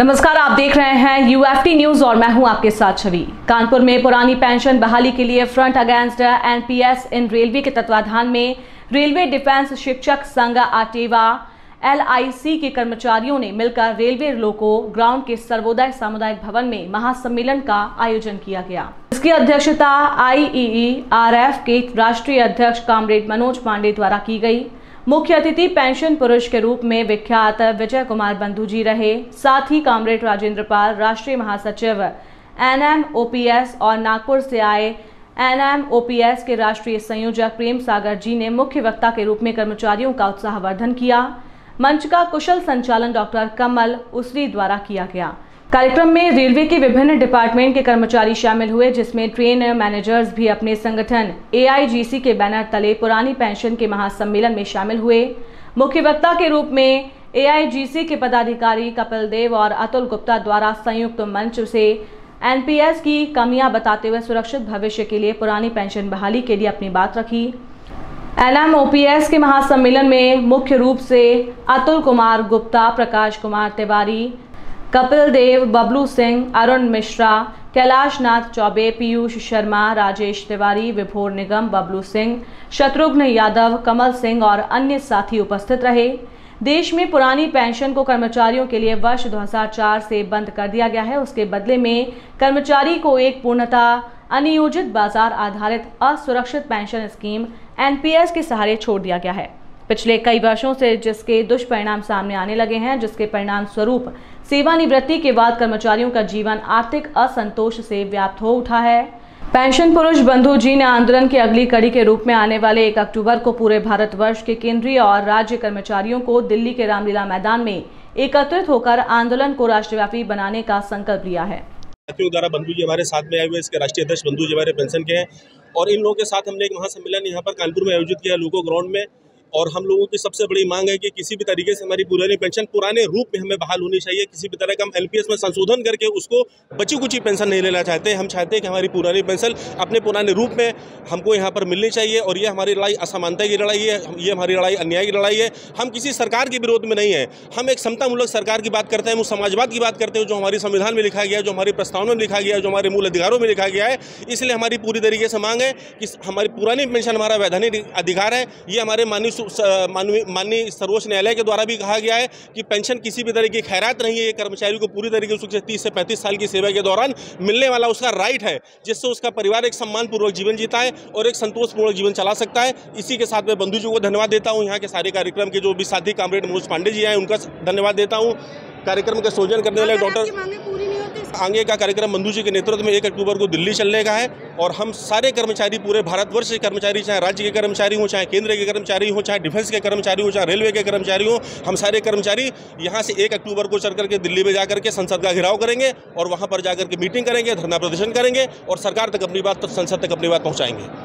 नमस्कार, आप देख रहे हैं यूएफटी न्यूज और मैं हूं आपके साथ छवि। कानपुर में पुरानी पेंशन बहाली के लिए फ्रंट अगेंस्ट एनपीएस इन रेलवे के तत्वाधान में रेलवे डिफेंस शिक्षक संघ आटेवा एलआईसी के कर्मचारियों ने मिलकर रेलवे लोको ग्राउंड के सर्वोदय सामुदायिक भवन में महासम्मेलन का आयोजन किया गया। इसकी अध्यक्षता आईईईआरएफ के राष्ट्रीय अध्यक्ष कॉमरेड मनोज पांडे द्वारा की गई। मुख्य अतिथि पेंशन पुरुष के रूप में विख्यात विजय कुमार बंधु जी रहे। साथ ही कॉमरेड राजेंद्र पाल, राष्ट्रीय महासचिव एनएमओपीएस और नागपुर से आए एनएमओपीएस के राष्ट्रीय संयोजक प्रेम सागर जी ने मुख्य वक्ता के रूप में कर्मचारियों का उत्साहवर्धन किया। मंच का कुशल संचालन डॉक्टर कमल उसरी द्वारा किया गया। कार्यक्रम में रेलवे के विभिन्न डिपार्टमेंट के कर्मचारी शामिल हुए, जिसमें ट्रेन मैनेजर्स भी अपने संगठन एआईजीसी के बैनर तले पुरानी पेंशन के महासम्मेलन में शामिल हुए। मुख्य वक्ता के रूप में एआईजीसी के पदाधिकारी कपिल देव और अतुल गुप्ता द्वारा संयुक्त मंच से एनपीएस की कमियां बताते हुए सुरक्षित भविष्य के लिए पुरानी पेंशन बहाली के लिए अपनी बात रखी। एनएमओपीएस के महासम्मेलन में मुख्य रूप से अतुल कुमार गुप्ता, प्रकाश कुमार तिवारी, कपिल देव, बबलू सिंह, अरुण मिश्रा, कैलाश नाथ चौबे, पीयूष शर्मा, राजेश तिवारी, विभोर निगम, बबलू सिंह, शत्रुघ्न यादव, कमल सिंह और अन्य साथी उपस्थित रहे। देश में पुरानी पेंशन को कर्मचारियों के लिए वर्ष 2004 से बंद कर दिया गया है। उसके बदले में कर्मचारी को एक पूर्णतः अनियोजित बाजार आधारित असुरक्षित पेंशन स्कीम एनपीएस के सहारे छोड़ दिया गया है। पिछले कई वर्षों से जिसके दुष्परिणाम सामने आने लगे हैं, जिसके परिणाम स्वरूप सेवानिवृत्ति के बाद कर्मचारियों का जीवन आर्थिक असंतोष से व्याप्त हो उठा है। पेंशन पुरुष बंधु जी ने आंदोलन की अगली कड़ी के रूप में आने वाले 1 अक्टूबर को पूरे भारतवर्ष के केंद्रीय और राज्य कर्मचारियों को दिल्ली के रामलीला मैदान में एकत्रित होकर आंदोलन को राष्ट्रव्यापी बनाने का संकल्प लिया है। साथियों द्वारा बंधु जी हमारे साथ में आए हुए, इसके राष्ट्रीय अध्यक्ष बंधु जी हमारे पेंशन के हैं और इन लोगों के साथ हमने एक महासम्मेलन यहाँ पर कानपुर में आयोजित किया लोको ग्राउंड में। और हम लोगों की सबसे बड़ी मांग है कि किसी भी तरीके से हमारी पुरानी पेंशन पुराने रूप में हमें बहाल होनी चाहिए। किसी भी तरह का हम एनपीएस में संशोधन करके उसको बची कुची पेंशन नहीं लेना चाहते। हम चाहते हैं कि हमारी पुरानी पेंशन अपने पुराने रूप में हमको यहाँ पर मिलनी चाहिए। और ये हमारी लड़ाई असमानता की लड़ाई है, ये हमारी लड़ाई अन्याय की लड़ाई है। हम किसी सरकार के विरोध में नहीं है, हम एक समतामूलक सरकार की बात करते हैं, हम समाजवाद की बात करते हैं, जो हमारे संविधान में लिखा गया है, जो हमारी प्रस्तावना में लिखा गया है, जो हमारे मूल अधिकारों में लिखा गया है। इसलिए हमारी पूरी तरीके से मांग है कि हमारी पुरानी पेंशन हमारा वैधानिक अधिकार है। ये हमारे माननीय सर्वोच्च न्यायालय के द्वारा भी कहा गया है कि पेंशन किसी भी तरह की खैरात नहीं है। ये कर्मचारी को पूरी तरीके से 30 से 35 साल की सेवा के दौरान मिलने वाला उसका राइट है, जिससे उसका परिवार एक सम्मानपूर्वक जीवन जीता है और एक संतोषपूर्वक जीवन चला सकता है। इसी के साथ मैं बंधु जी को धन्यवाद देता हूँ। यहाँ के सारे कार्यक्रम के जो भी साथी कॉमरेड मनोज पांडे जी हैं, उनका धन्यवाद देता हूँ। कार्यक्रम का संयोजन करने वाले डॉक्टर आगे का कार्यक्रम बंधु जी के नेतृत्व में 1 अक्टूबर को दिल्ली चलने का है। और हम सारे कर्मचारी, पूरे भारतवर्ष के कर्मचारी, चाहे राज्य के कर्मचारी हों, चाहे केंद्र के कर्मचारी हों, चाहे डिफेंस के कर्मचारी हों, चाहे रेलवे के कर्मचारी हों, हम सारे कर्मचारी यहाँ से 1 अक्टूबर को चल करके दिल्ली में जाकर के संसद का घेराव करेंगे और वहाँ पर जाकर के मीटिंग करेंगे, धरना प्रदर्शन करेंगे और सरकार तक अपनी बात, संसद तक अपनी बात पहुँचाएंगे।